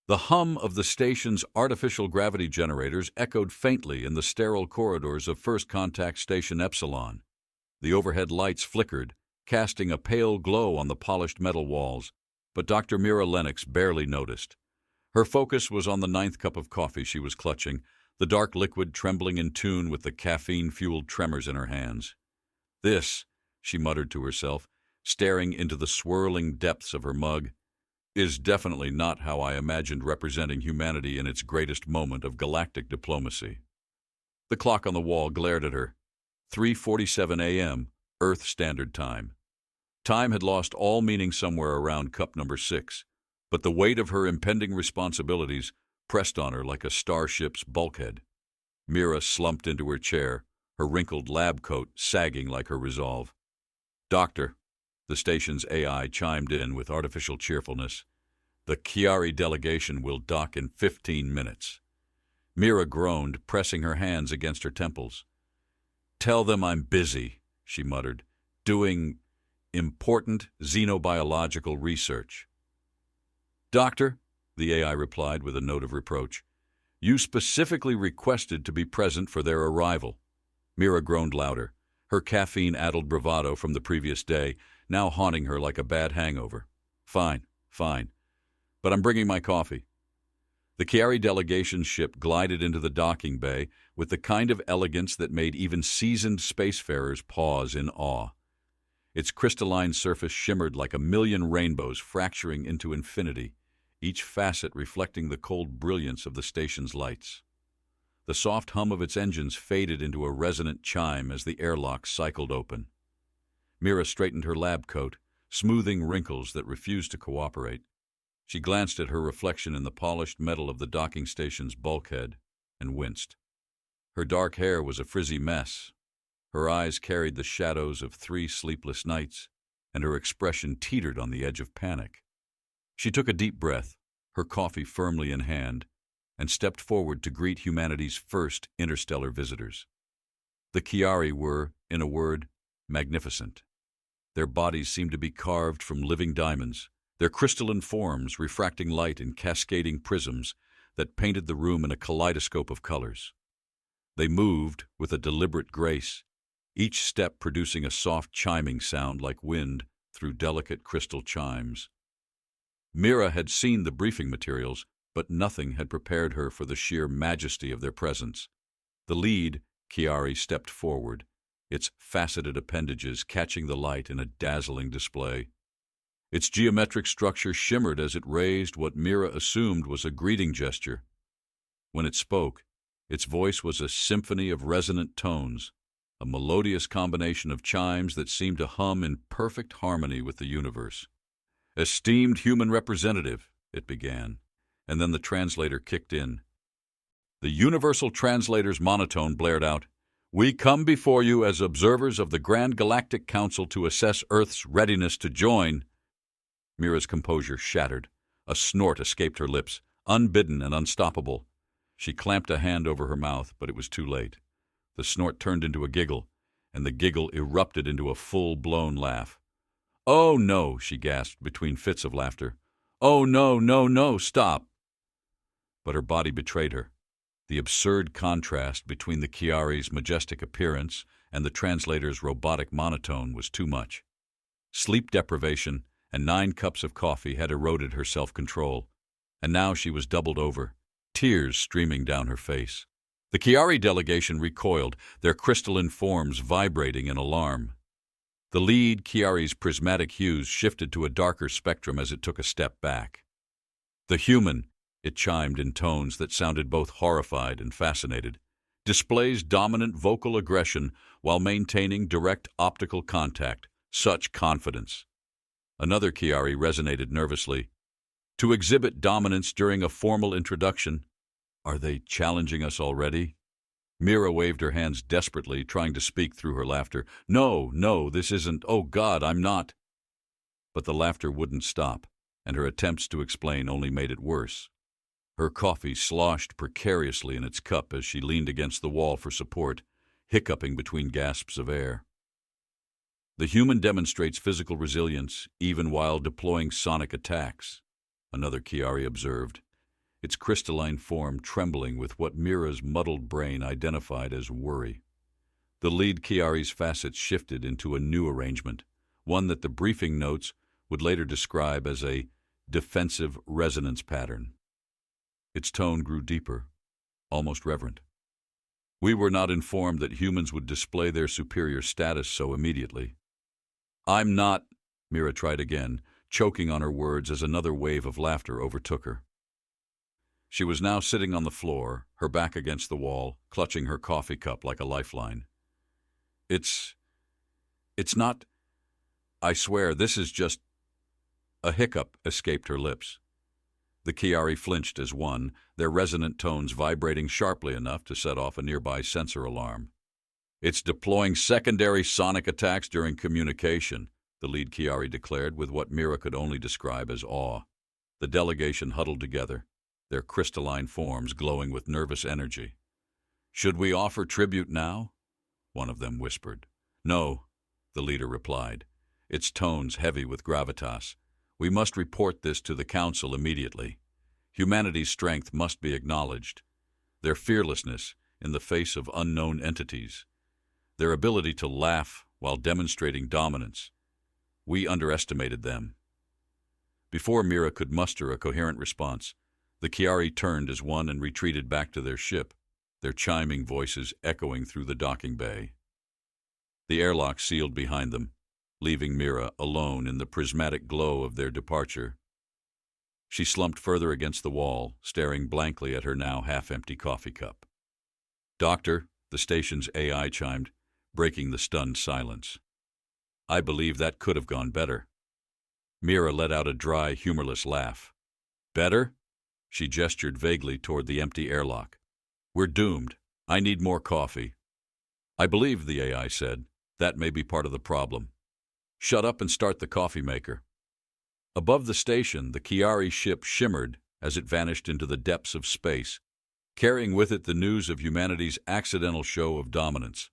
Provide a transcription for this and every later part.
The hum of the station's artificial gravity generators echoed faintly in the sterile corridors of First Contact Station Epsilon. The overhead lights flickered, casting a pale glow on the polished metal walls, but Dr. Mira Lennox barely noticed. Her focus was on the 9th cup of coffee she was clutching, the dark liquid trembling in tune with the caffeine-fueled tremors in her hands. "This," she muttered to herself, staring into the swirling depths of her mug, "is definitely not how I imagined representing humanity in its greatest moment of galactic diplomacy." The clock on the wall glared at her. 3:47 a.m., Earth Standard Time. Time had lost all meaning somewhere around cup number 6, but the weight of her impending responsibilities pressed on her like a starship's bulkhead. Mira slumped into her chair, her wrinkled lab coat sagging like her resolve. "Doctor," the station's AI chimed in with artificial cheerfulness, "the Chiari delegation will dock in 15 minutes. Mira groaned, pressing her hands against her temples. "Tell them I'm busy," she muttered, "doing important xenobiological research." "Doctor," the AI replied with a note of reproach, "you specifically requested to be present for their arrival." Mira groaned louder, her caffeine-addled bravado from the previous day now haunting her like a bad hangover. "Fine, fine. But I'm bringing my coffee." The Chiari delegation's ship glided into the docking bay with the kind of elegance that made even seasoned spacefarers pause in awe. Its crystalline surface shimmered like a million rainbows fracturing into infinity, each facet reflecting the cold brilliance of the station's lights. The soft hum of its engines faded into a resonant chime as the airlock cycled open. Mira straightened her lab coat, smoothing wrinkles that refused to cooperate. She glanced at her reflection in the polished metal of the docking station's bulkhead and winced. Her dark hair was a frizzy mess. Her eyes carried the shadows of 3 sleepless nights, and her expression teetered on the edge of panic. She took a deep breath, her coffee firmly in hand, and stepped forward to greet humanity's first interstellar visitors. The Chiari were, in a word, magnificent. Their bodies seemed to be carved from living diamonds, their crystalline forms refracting light in cascading prisms that painted the room in a kaleidoscope of colors. They moved with a deliberate grace, each step producing a soft chiming sound like wind through delicate crystal chimes. Mira had seen the briefing materials, but nothing had prepared her for the sheer majesty of their presence. The lead, Chiari, stepped forward, its faceted appendages catching the light in a dazzling display. Its geometric structure shimmered as it raised what Mira assumed was a greeting gesture. When it spoke, its voice was a symphony of resonant tones, a melodious combination of chimes that seemed to hum in perfect harmony with the universe. "Esteemed human representative," it began, and then the translator kicked in. The universal translator's monotone blared out, "We come before you as observers of the Grand Galactic Council to assess Earth's readiness to join." Mira's composure shattered. A snort escaped her lips, unbidden and unstoppable. She clamped a hand over her mouth, but it was too late. The snort turned into a giggle, and the giggle erupted into a full-blown laugh. "Oh, no," she gasped between fits of laughter. "Oh, no, no, no, stop." But her body betrayed her. The absurd contrast between the Chiari's majestic appearance and the translator's robotic monotone was too much. Sleep deprivation and 9 cups of coffee had eroded her self-control, and now she was doubled over, tears streaming down her face. The Chiari delegation recoiled, their crystalline forms vibrating in alarm. The lead, Chiari's prismatic hues, shifted to a darker spectrum as it took a step back. "The human," it chimed in tones that sounded both horrified and fascinated, "displays dominant vocal aggression while maintaining direct optical contact. Such confidence." Another Chiari resonated nervously. "To exhibit dominance during a formal introduction. Are they challenging us already?" Mira waved her hands desperately, trying to speak through her laughter. "No, no, this isn't. Oh, God, I'm not." But the laughter wouldn't stop, and her attempts to explain only made it worse. Her coffee sloshed precariously in its cup as she leaned against the wall for support, hiccuping between gasps of air. "The human demonstrates physical resilience even while deploying sonic attacks," another Chiari observed. its crystalline form trembling with what Mira's muddled brain identified as worry. The lead Chiari's facets shifted into a new arrangement, one that the briefing notes would later describe as a defensive resonance pattern. Its tone grew deeper, almost reverent. We were not informed that humans would display their superior status so immediately. I'm not, Mira tried again, choking on her words as another wave of laughter overtook her. She was now sitting on the floor, her back against the wall, clutching her coffee cup like a lifeline. It's not, I swear, this is just... A hiccup escaped her lips. The Chiari flinched as one, their resonant tones vibrating sharply enough to set off a nearby sensor alarm. It's deploying secondary sonic attacks during communication, the lead Chiari declared with what Mira could only describe as awe. The delegation huddled together, their crystalline forms glowing with nervous energy. Should we offer tribute now? One of them whispered. No, the leader replied, its tones heavy with gravitas. We must report this to the Council immediately. Humanity's strength must be acknowledged. Their fearlessness in the face of unknown entities. Their ability to laugh while demonstrating dominance. We underestimated them. Before Mira could muster a coherent response, the Chiari turned as one and retreated back to their ship, their chiming voices echoing through the docking bay. The airlock sealed behind them, leaving Mira alone in the prismatic glow of their departure. She slumped further against the wall, staring blankly at her now half-empty coffee cup. Doctor, the station's AI chimed, breaking the stunned silence. I believe that could have gone better. Mira let out a dry, humorless laugh. Better? She gestured vaguely toward the empty airlock. We're doomed. I need more coffee. I believe, the AI said. That may be part of the problem. Shut up and start the coffee maker. Above the station, the Chiari ship shimmered as it vanished into the depths of space, carrying with it the news of humanity's accidental show of dominance.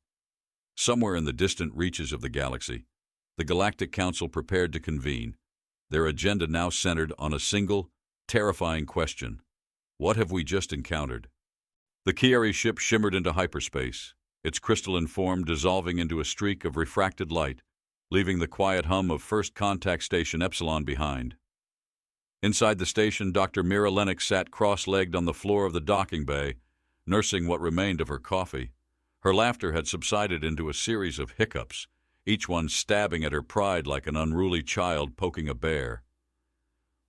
Somewhere in the distant reaches of the galaxy, the Galactic Council prepared to convene, their agenda now centered on a single, terrifying question. What have we just encountered? The Chiari ship shimmered into hyperspace, its crystalline form dissolving into a streak of refracted light, leaving the quiet hum of First Contact Station Epsilon behind. Inside the station, Dr. Mira Lennox sat cross-legged on the floor of the docking bay, nursing what remained of her coffee. Her laughter had subsided into a series of hiccups, each one stabbing at her pride like an unruly child poking a bear.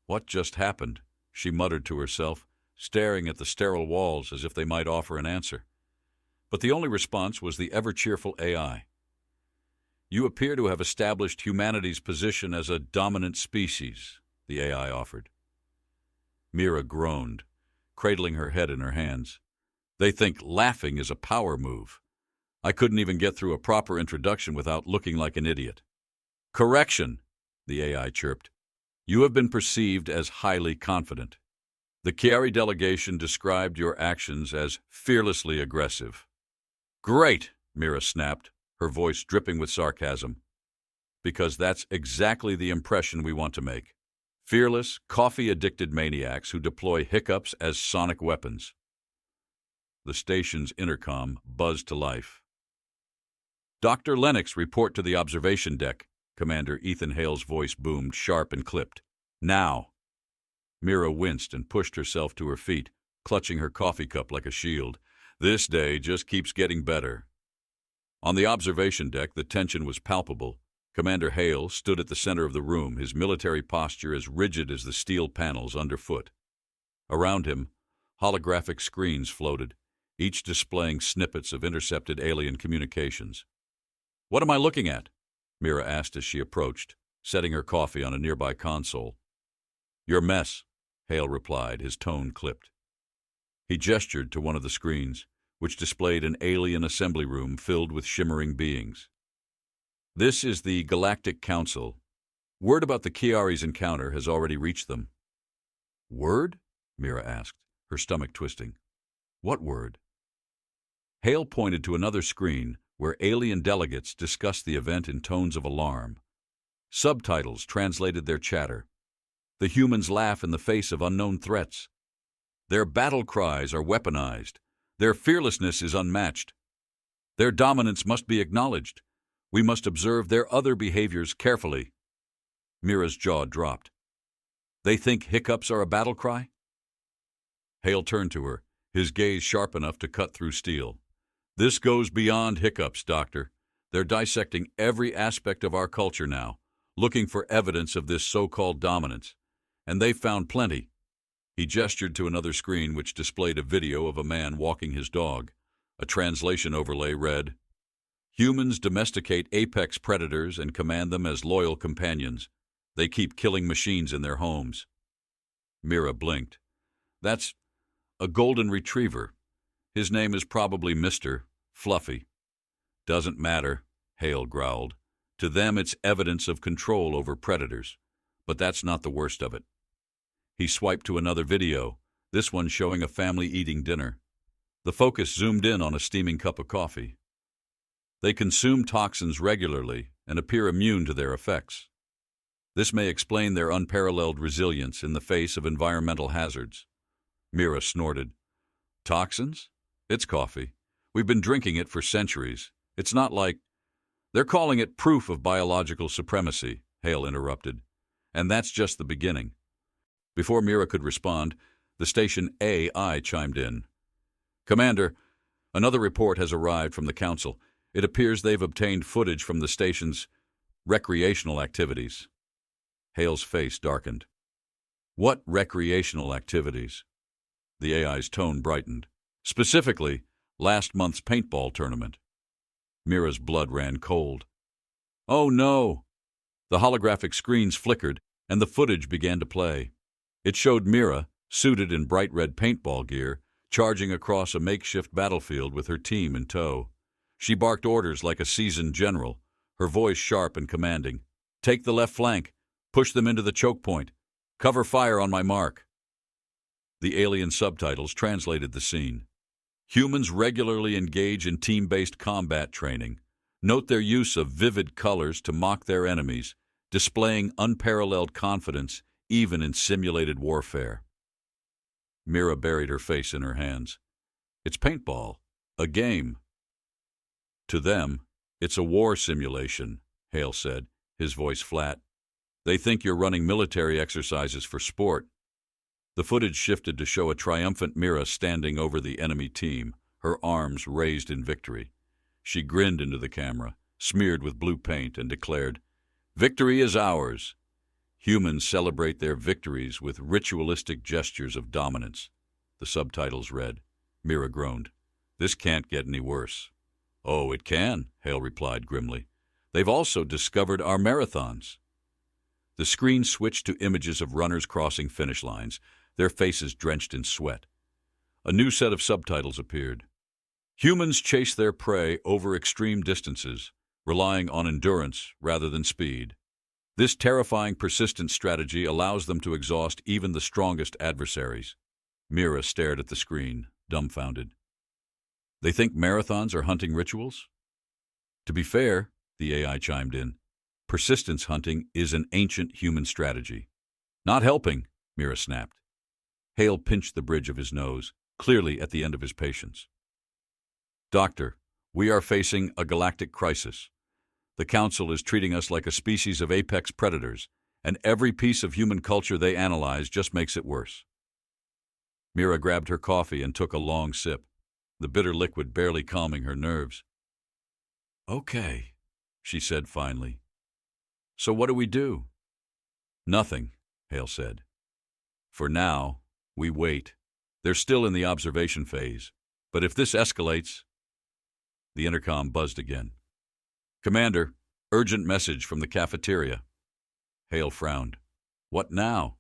What just happened? She muttered to herself, staring at the sterile walls as if they might offer an answer. But the only response was the ever-cheerful AI. You appear to have established humanity's position as a dominant species, the AI offered. Mira groaned, cradling her head in her hands. They think laughing is a power move. I couldn't even get through a proper introduction without looking like an idiot. Correction, the AI chirped. You have been perceived as highly confident. The Chiari delegation described your actions as fearlessly aggressive. Great, Mira snapped, her voice dripping with sarcasm. Because that's exactly the impression we want to make. Fearless, coffee-addicted maniacs who deploy hiccups as sonic weapons. The station's intercom buzzed to life. Dr. Lennox, report to the observation deck, Commander Ethan Hale's voice boomed, sharp and clipped. Now. Mira winced and pushed herself to her feet, clutching her coffee cup like a shield. This day just keeps getting better. On the observation deck, the tension was palpable. Commander Hale stood at the center of the room, his military posture as rigid as the steel panels underfoot. Around him, holographic screens floated, each displaying snippets of intercepted alien communications. What am I looking at? Mira asked as she approached, setting her coffee on a nearby console. Your mess, Hale replied, his tone clipped. He gestured to one of the screens, which displayed an alien assembly room filled with shimmering beings. This is the Galactic Council. Word about the Chiari's encounter has already reached them. Word? Mira asked, her stomach twisting. What word? Hale pointed to another screen where alien delegates discussed the event in tones of alarm. Subtitles translated their chatter. The humans laugh in the face of unknown threats. Their battle cries are weaponized. Their fearlessness is unmatched. Their dominance must be acknowledged. We must observe their other behaviors carefully. Mira's jaw dropped. They think hiccups are a battle cry? Hale turned to her, his gaze sharp enough to cut through steel. This goes beyond hiccups, Doctor. They're dissecting every aspect of our culture now, looking for evidence of this so-called dominance. And they've found plenty. He gestured to another screen which displayed a video of a man walking his dog. A translation overlay read, "Humans domesticate apex predators and command them as loyal companions. They keep killing machines in their homes." Mira blinked. "That's a golden retriever. His name is probably Mr. Fluffy." "Doesn't matter," Hale growled. "To them it's evidence of control over predators. But that's not the worst of it." He swiped to another video, this one showing a family eating dinner. The focus zoomed in on a steaming cup of coffee. They consume toxins regularly and appear immune to their effects. This may explain their unparalleled resilience in the face of environmental hazards. Mira snorted. "Toxins? It's coffee. We've been drinking it for centuries. It's not like—" "They're calling it proof of biological supremacy," Hale interrupted. "And that's just the beginning." Before Mira could respond, the station AI chimed in. "Commander, another report has arrived from the Council. It appears they've obtained footage from the station's recreational activities." Hale's face darkened. "What recreational activities?" The AI's tone brightened. "Specifically, last month's paintball tournament." Mira's blood ran cold. "Oh no!" The holographic screens flickered, and the footage began to play. It showed Mira, suited in bright red paintball gear, charging across a makeshift battlefield with her team in tow. She barked orders like a seasoned general, her voice sharp and commanding. "Take the left flank. Push them into the choke point. Cover fire on my mark." The alien subtitles translated the scene. "Humans regularly engage in team-based combat training. Note their use of vivid colors to mock their enemies, displaying unparalleled confidence even in simulated warfare." Mira buried her face in her hands. "It's paintball. A game." "To them, it's a war simulation," Hale said, his voice flat. "They think you're running military exercises for sport." The footage shifted to show a triumphant Mira standing over the enemy team, her arms raised in victory. She grinned into the camera, smeared with blue paint, and declared, "Victory is ours." Humans celebrate their victories with ritualistic gestures of dominance. The subtitles read. Mira groaned. "This can't get any worse." "Oh, it can," Hale replied grimly. "They've also discovered our marathons." The screen switched to images of runners crossing finish lines, their faces drenched in sweat. A new set of subtitles appeared. "Humans chase their prey over extreme distances, relying on endurance rather than speed. This terrifying, persistent strategy allows them to exhaust even the strongest adversaries." Mira stared at the screen, dumbfounded. "They think marathons are hunting rituals?" "To be fair," the AI chimed in, "persistence hunting is an ancient human strategy." "Not helping," Mira snapped. Hale pinched the bridge of his nose, clearly at the end of his patience. "Doctor, we are facing a galactic crisis. The Council is treating us like a species of apex predators, and every piece of human culture they analyze just makes it worse." Mira grabbed her coffee and took a long sip, the bitter liquid barely calming her nerves. "Okay," she said finally. "So what do we do?" "Nothing," Hale said. "For now, we wait. They're still in the observation phase. But if this escalates—" The intercom buzzed again. "Commander, urgent message from the cafeteria." Hale frowned. "What now?"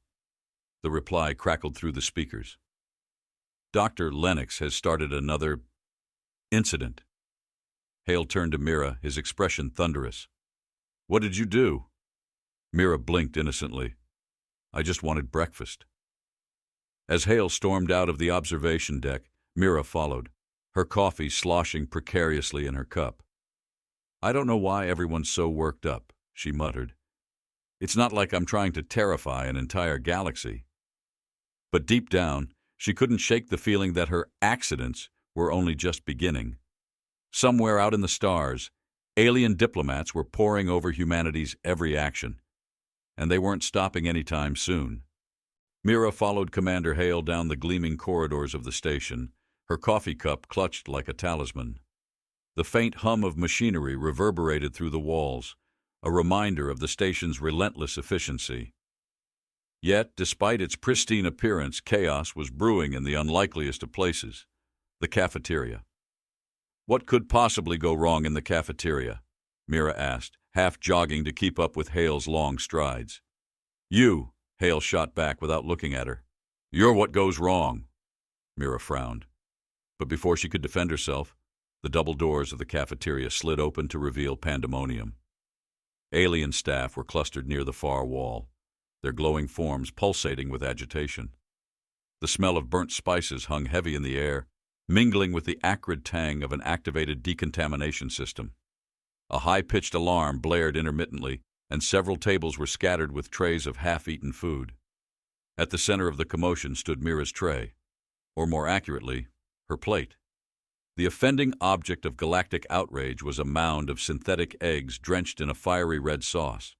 The reply crackled through the speakers. "Dr. Lennox has started another incident." Hale turned to Mira, his expression thunderous. "What did you do?" Mira blinked innocently. "I just wanted breakfast." As Hale stormed out of the observation deck, Mira followed, her coffee sloshing precariously in her cup. "I don't know why everyone's so worked up," she muttered. "It's not like I'm trying to terrify an entire galaxy." But deep down, she couldn't shake the feeling that her accidents were only just beginning. Somewhere out in the stars, alien diplomats were poring over humanity's every action, and they weren't stopping anytime soon. Mira followed Commander Hale down the gleaming corridors of the station, her coffee cup clutched like a talisman. The faint hum of machinery reverberated through the walls, a reminder of the station's relentless efficiency. Yet, despite its pristine appearance, chaos was brewing in the unlikeliest of places, the cafeteria. What could possibly go wrong in the cafeteria? Mira asked, half jogging to keep up with Hale's long strides. You, Hale shot back without looking at her. You're what goes wrong. Mira frowned. But before she could defend herself, the double doors of the cafeteria slid open to reveal pandemonium. Alien staff were clustered near the far wall, their glowing forms pulsating with agitation. The smell of burnt spices hung heavy in the air, mingling with the acrid tang of an activated decontamination system. A high-pitched alarm blared intermittently, and several tables were scattered with trays of half-eaten food. At the center of the commotion stood Mira's tray, or more accurately, her plate. The offending object of galactic outrage was a mound of synthetic eggs drenched in a fiery red sauce.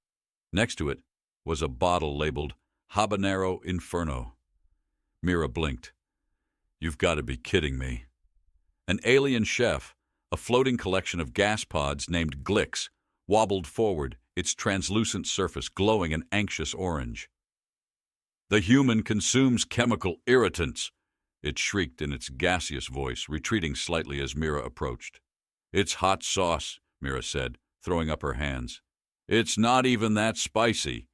Next to it was a bottle labeled Habanero Inferno. Mira blinked. You've got to be kidding me. An alien chef, a floating collection of gas pods named Glicks, wobbled forward, its translucent surface glowing an anxious orange. The human consumes chemical irritants, it shrieked in its gaseous voice, retreating slightly as Mira approached. It's hot sauce, Mira said, throwing up her hands. It's not even that spicy.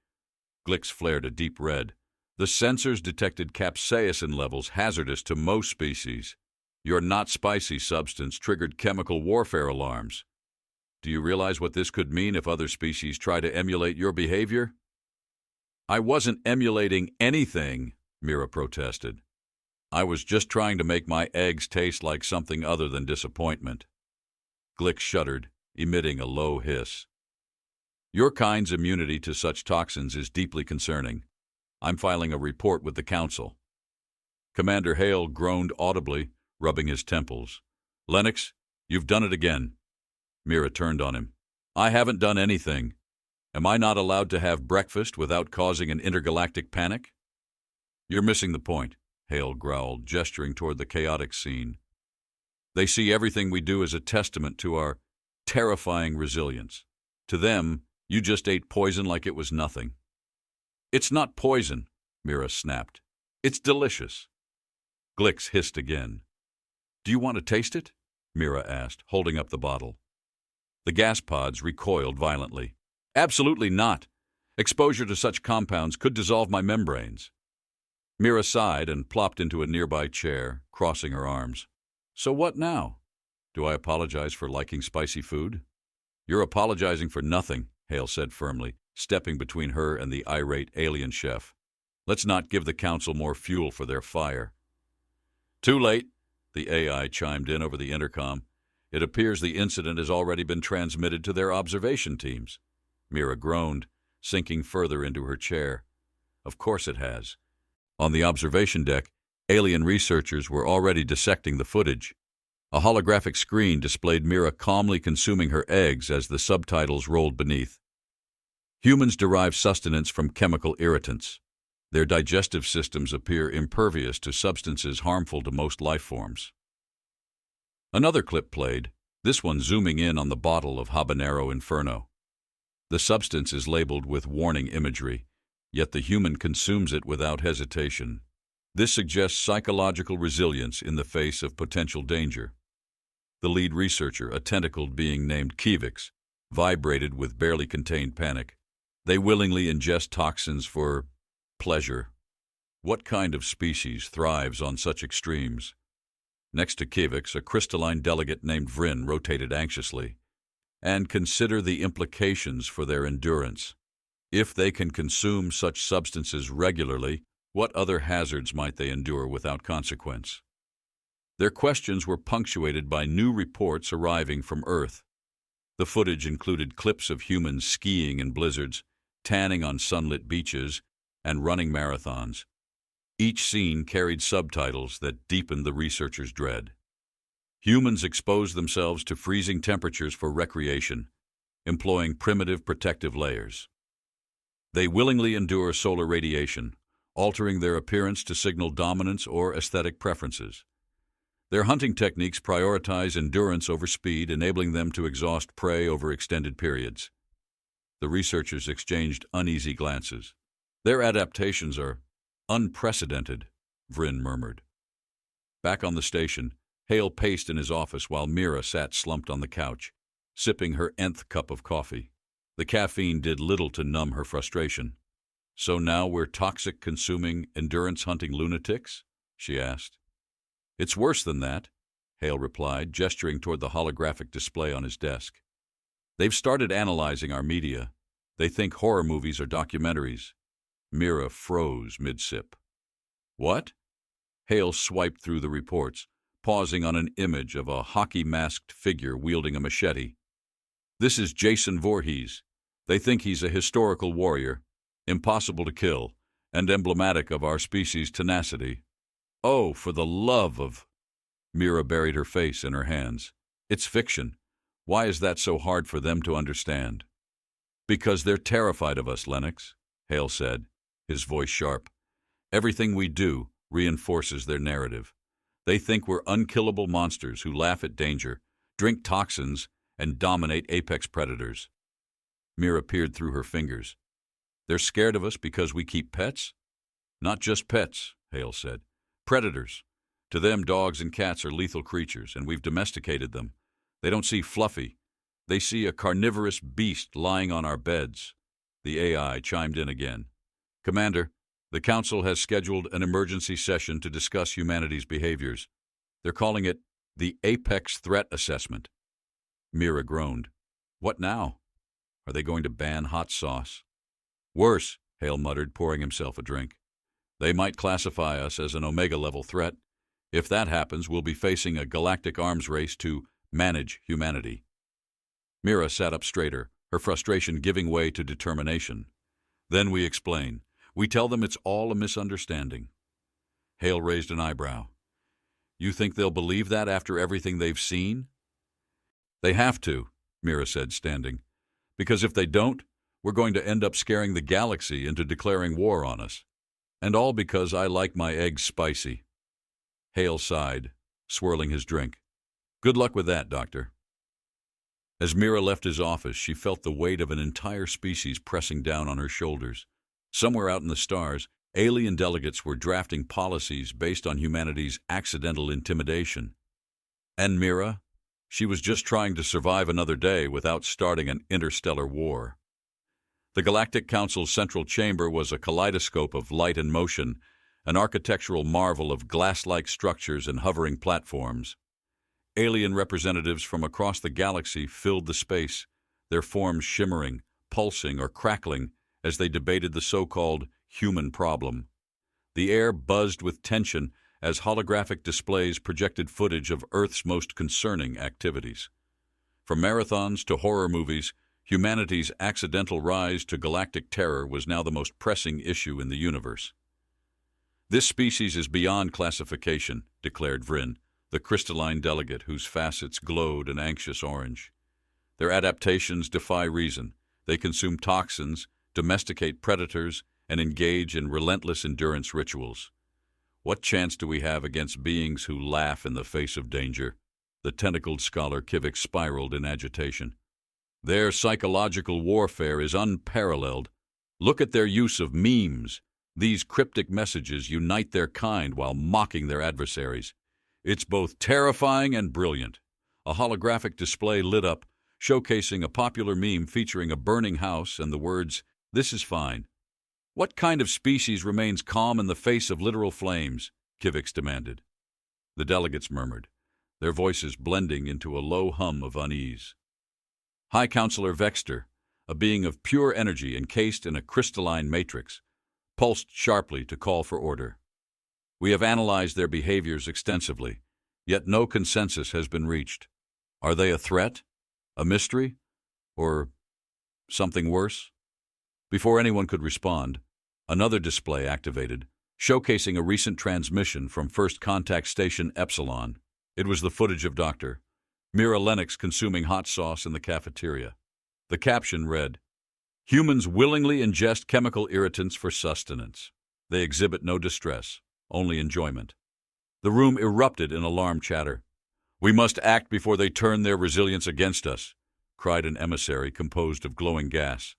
Glicks flared a deep red. The sensors detected capsaicin levels hazardous to most species. Your not-spicy substance triggered chemical warfare alarms. Do you realize what this could mean if other species try to emulate your behavior? I wasn't emulating anything, Mira protested. I was just trying to make my eggs taste like something other than disappointment. Glick shuddered, emitting a low hiss. Your kind's immunity to such toxins is deeply concerning. I'm filing a report with the Council. Commander Hale groaned audibly, rubbing his temples. Lennox, you've done it again. Mira turned on him. I haven't done anything. Am I not allowed to have breakfast without causing an intergalactic panic? You're missing the point, Hale growled, gesturing toward the chaotic scene. They see everything we do as a testament to our terrifying resilience. To them, you just ate poison like it was nothing. It's not poison, Mira snapped. It's delicious. Glicks hissed again. Do you want to taste it? Mira asked, holding up the bottle. The gas pods recoiled violently. Absolutely not. Exposure to such compounds could dissolve my membranes. Mira sighed and plopped into a nearby chair, crossing her arms. So what now? Do I apologize for liking spicy food? You're apologizing for nothing, Hale said firmly, stepping between her and the irate alien chef. Let's not give the Council more fuel for their fire. Too late, the AI chimed in over the intercom. It appears the incident has already been transmitted to their observation teams. Mira groaned, sinking further into her chair. Of course it has. On the observation deck, alien researchers were already dissecting the footage. A holographic screen displayed Mira calmly consuming her eggs as the subtitles rolled beneath. Humans derive sustenance from chemical irritants. Their digestive systems appear impervious to substances harmful to most life forms. Another clip played, this one zooming in on the bottle of Habanero Inferno. The substance is labeled with warning imagery, yet the human consumes it without hesitation. This suggests psychological resilience in the face of potential danger. The lead researcher, a tentacled being named Kivix, vibrated with barely contained panic. They willingly ingest toxins for pleasure. What kind of species thrives on such extremes? Next to Kivix, a crystalline delegate named Vryn rotated anxiously. And consider the implications for their endurance. If they can consume such substances regularly, what other hazards might they endure without consequence? Their questions were punctuated by new reports arriving from Earth. The footage included clips of humans skiing in blizzards, tanning on sunlit beaches, and running marathons. Each scene carried subtitles that deepened the researchers' dread. Humans expose themselves to freezing temperatures for recreation, employing primitive protective layers. They willingly endure solar radiation, altering their appearance to signal dominance or aesthetic preferences. Their hunting techniques prioritize endurance over speed, enabling them to exhaust prey over extended periods. The researchers exchanged uneasy glances. Their adaptations are unprecedented, Vryn murmured. Back on the station, Hale paced in his office while Mira sat slumped on the couch, sipping her nth cup of coffee. The caffeine did little to numb her frustration. "So now we're toxic-consuming, endurance-hunting lunatics?" she asked. "It's worse than that," Hale replied, gesturing toward the holographic display on his desk. "They've started analyzing our media. They think horror movies are documentaries." Mira froze mid-sip. "What?" Hale swiped through the reports, pausing on an image of a hockey-masked figure wielding a machete. "This is Jason Voorhees. They think he's a historical warrior, impossible to kill, and emblematic of our species' tenacity." "Oh, for the love of—" Mira buried her face in her hands. "It's fiction. Why is that so hard for them to understand?" "Because they're terrified of us, Lennox," Hale said, his voice sharp. "Everything we do reinforces their narrative. They think we're unkillable monsters who laugh at danger, drink toxins, and dominate apex predators." Mira peered through her fingers. "They're scared of us because we keep pets?" "Not just pets," Hale said. "Predators. To them, dogs and cats are lethal creatures, and we've domesticated them. They don't see Fluffy. They see a carnivorous beast lying on our beds." The AI chimed in again. "Commander, the Council has scheduled an emergency session to discuss humanity's behaviors. They're calling it the Apex Threat Assessment." Mira groaned. "What now? Are they going to ban hot sauce?" "Worse," Hale muttered, pouring himself a drink. "They might classify us as an Omega-level threat. If that happens, we'll be facing a galactic arms race to manage humanity." Mira sat up straighter, her frustration giving way to determination. "Then we explain. We tell them it's all a misunderstanding." Hale raised an eyebrow. "You think they'll believe that after everything they've seen?" "They have to," Mira said, standing. "Because if they don't, we're going to end up scaring the galaxy into declaring war on us. And all because I like my eggs spicy." Hale sighed, swirling his drink. "Good luck with that, Doctor." As Mira left his office, she felt the weight of an entire species pressing down on her shoulders. Somewhere out in the stars, alien delegates were drafting policies based on humanity's accidental intimidation. And Mira? She was just trying to survive another day without starting an interstellar war. The Galactic Council's central chamber was a kaleidoscope of light and motion, an architectural marvel of glass-like structures and hovering platforms. Alien representatives from across the galaxy filled the space, their forms shimmering, pulsing, or crackling as they debated the so-called human problem. The air buzzed with tension as holographic displays projected footage of Earth's most concerning activities. From marathons to horror movies, humanity's accidental rise to galactic terror was now the most pressing issue in the universe. "This species is beyond classification," declared Vryn, the crystalline delegate whose facets glowed an anxious orange. "Their adaptations defy reason. They consume toxins, domesticate predators, and engage in relentless endurance rituals. What chance do we have against beings who laugh in the face of danger?" The tentacled scholar Kivik spiraled in agitation. "Their psychological warfare is unparalleled. Look at their use of memes. These cryptic messages unite their kind while mocking their adversaries. It's both terrifying and brilliant." A holographic display lit up, showcasing a popular meme featuring a burning house and the words, "This is fine." "What kind of species remains calm in the face of literal flames?" Kivix demanded. The delegates murmured, their voices blending into a low hum of unease. High Counselor Vexter, a being of pure energy encased in a crystalline matrix, pulsed sharply to call for order. "We have analyzed their behaviors extensively, yet no consensus has been reached. Are they a threat, a mystery, or something worse?" Before anyone could respond, another display activated, showcasing a recent transmission from First Contact Station Epsilon. It was the footage of Dr. Mira Lennox consuming hot sauce in the cafeteria. The caption read, "Humans willingly ingest chemical irritants for sustenance. They exhibit no distress, only enjoyment." The room erupted in alarm chatter. "We must act before they turn their resilience against us," cried an emissary composed of glowing gas.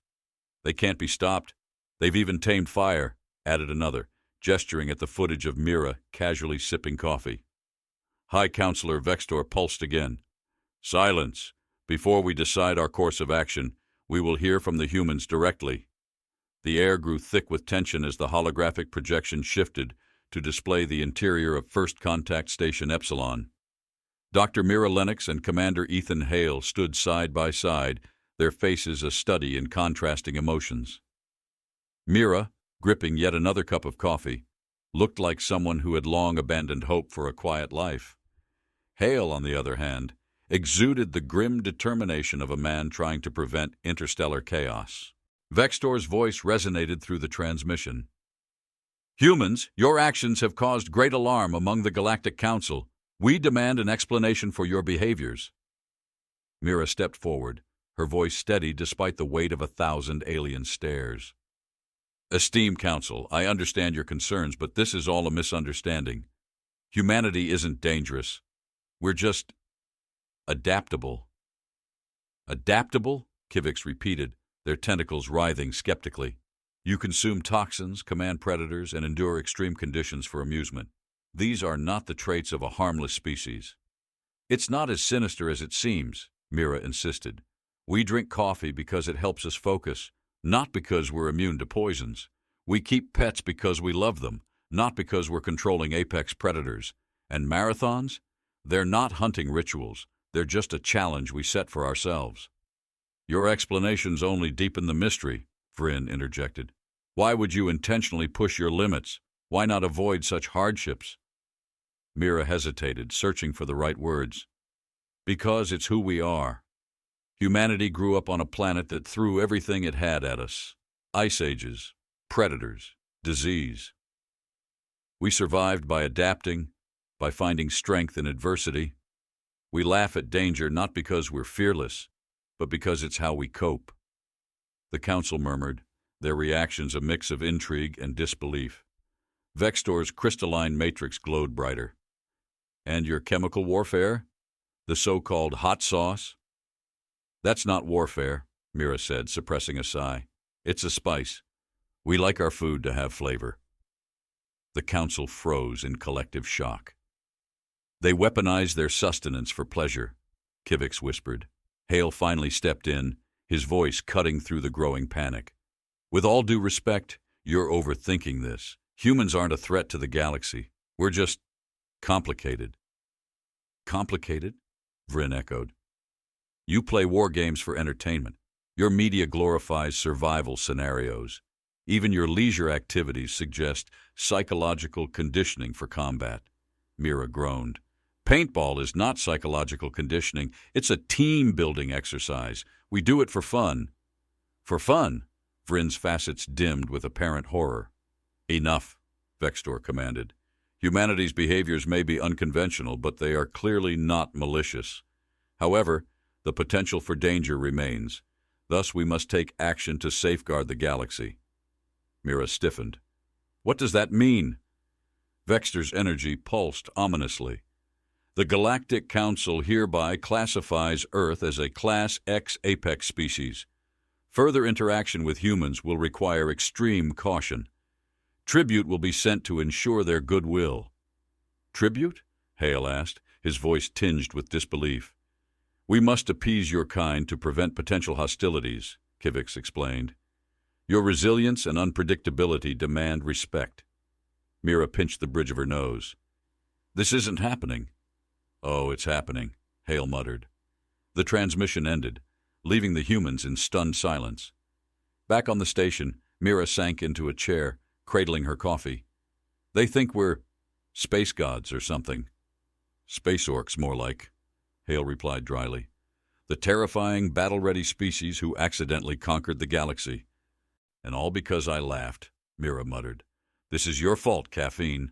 "They can't be stopped. They've even tamed fire," added another, gesturing at the footage of Mira casually sipping coffee. High Counselor Vextor pulsed again. "Silence. Before we decide our course of action, we will hear from the humans directly." The air grew thick with tension as the holographic projection shifted to display the interior of First Contact Station Epsilon. Dr. Mira Lennox and Commander Ethan Hale stood side by side, their faces a study in contrasting emotions. Mira, gripping yet another cup of coffee, looked like someone who had long abandoned hope for a quiet life. Hale, on the other hand, exuded the grim determination of a man trying to prevent interstellar chaos. Vextor's voice resonated through the transmission. "Humans, your actions have caused great alarm among the Galactic Council. We demand an explanation for your behaviors." Mira stepped forward, her voice steady despite the weight of 1,000 alien stares. "Esteemed Council, I understand your concerns, but this is all a misunderstanding. Humanity isn't dangerous. We're just adaptable." "Adaptable?" Kivix repeated, their tentacles writhing skeptically. "You consume toxins, command predators, and endure extreme conditions for amusement. These are not the traits of a harmless species." "It's not as sinister as it seems," Mira insisted. "We drink coffee because it helps us focus, not because we're immune to poisons. We keep pets because we love them, not because we're controlling apex predators. And marathons? They're not hunting rituals. They're just a challenge we set for ourselves." "Your explanations only deepen the mystery," Vryn interjected. "Why would you intentionally push your limits? Why not avoid such hardships?" Mira hesitated, searching for the right words. "Because it's who we are. Humanity grew up on a planet that threw everything it had at us. Ice ages, predators, disease. We survived by adapting, by finding strength in adversity. We laugh at danger not because we're fearless, but because it's how we cope." The council murmured, their reactions a mix of intrigue and disbelief. Vextor's crystalline matrix glowed brighter. "And your chemical warfare? The so-called hot sauce?" "That's not warfare," Mira said, suppressing a sigh. "It's a spice. We like our food to have flavor." The council froze in collective shock. "They weaponize their sustenance for pleasure," Kivix whispered. Hale finally stepped in, his voice cutting through the growing panic. "With all due respect, you're overthinking this. Humans aren't a threat to the galaxy. We're just complicated." "Complicated?" Vryn echoed. "You play war games for entertainment. Your media glorifies survival scenarios. Even your leisure activities suggest psychological conditioning for combat." Mira groaned. "Paintball is not psychological conditioning. It's a team-building exercise. We do it for fun." "For fun?" Vryn's facets dimmed with apparent horror. "Enough," Vextor commanded. "Humanity's behaviors may be unconventional, but they are clearly not malicious. However, the potential for danger remains. Thus, we must take action to safeguard the galaxy." Mira stiffened. "What does that mean?" Vextor's energy pulsed ominously. "The Galactic Council hereby classifies Earth as a Class X apex species. Further interaction with humans will require extreme caution. Tribute will be sent to ensure their goodwill." "Tribute?" Hale asked, his voice tinged with disbelief. "We must appease your kind to prevent potential hostilities," Kivix explained. "Your resilience and unpredictability demand respect." Mira pinched the bridge of her nose. "This isn't happening." "Oh, it's happening," Hale muttered. The transmission ended, leaving the humans in stunned silence. Back on the station, Mira sank into a chair, cradling her coffee. "They think we're space gods or something." "Space orcs, more like," Hale replied dryly. "The terrifying, battle-ready species who accidentally conquered the galaxy." "And all because I laughed," Mira muttered. This is your fault, caffeine.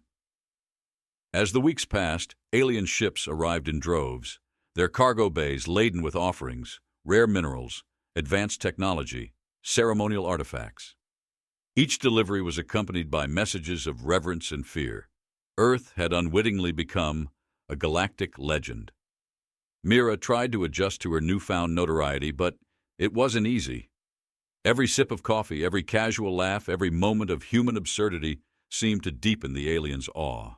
As the weeks passed, alien ships arrived in droves, their cargo bays laden with offerings, rare minerals, advanced technology, ceremonial artifacts. Each delivery was accompanied by messages of reverence and fear. Earth had unwittingly become a galactic legend. Mira tried to adjust to her newfound notoriety, but it wasn't easy. Every sip of coffee, every casual laugh, every moment of human absurdity seemed to deepen the aliens' awe.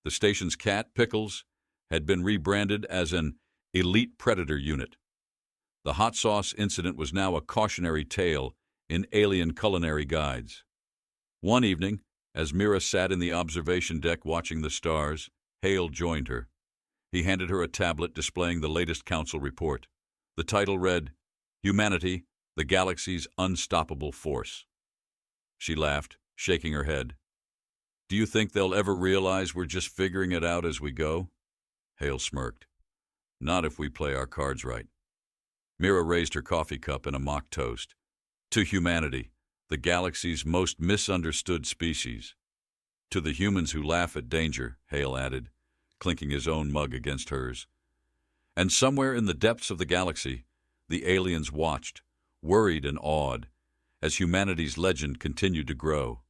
The station's cat, Pickles, had been rebranded as an elite predator unit. The hot sauce incident was now a cautionary tale in alien culinary guides. One evening, as Mira sat in the observation deck watching the stars, Hale joined her. He handed her a tablet displaying the latest council report. The title read, "Humanity, the Galaxy's Unstoppable Force." She laughed, shaking her head. "Do you think they'll ever realize we're just figuring it out as we go?" Hale smirked. "Not if we play our cards right." Mira raised her coffee cup in a mock toast. "To humanity, the galaxy's most misunderstood species." "To the humans who laugh at danger," Hale added, clinking his own mug against hers. And somewhere in the depths of the galaxy, the aliens watched, worried and awed, as humanity's legend continued to grow.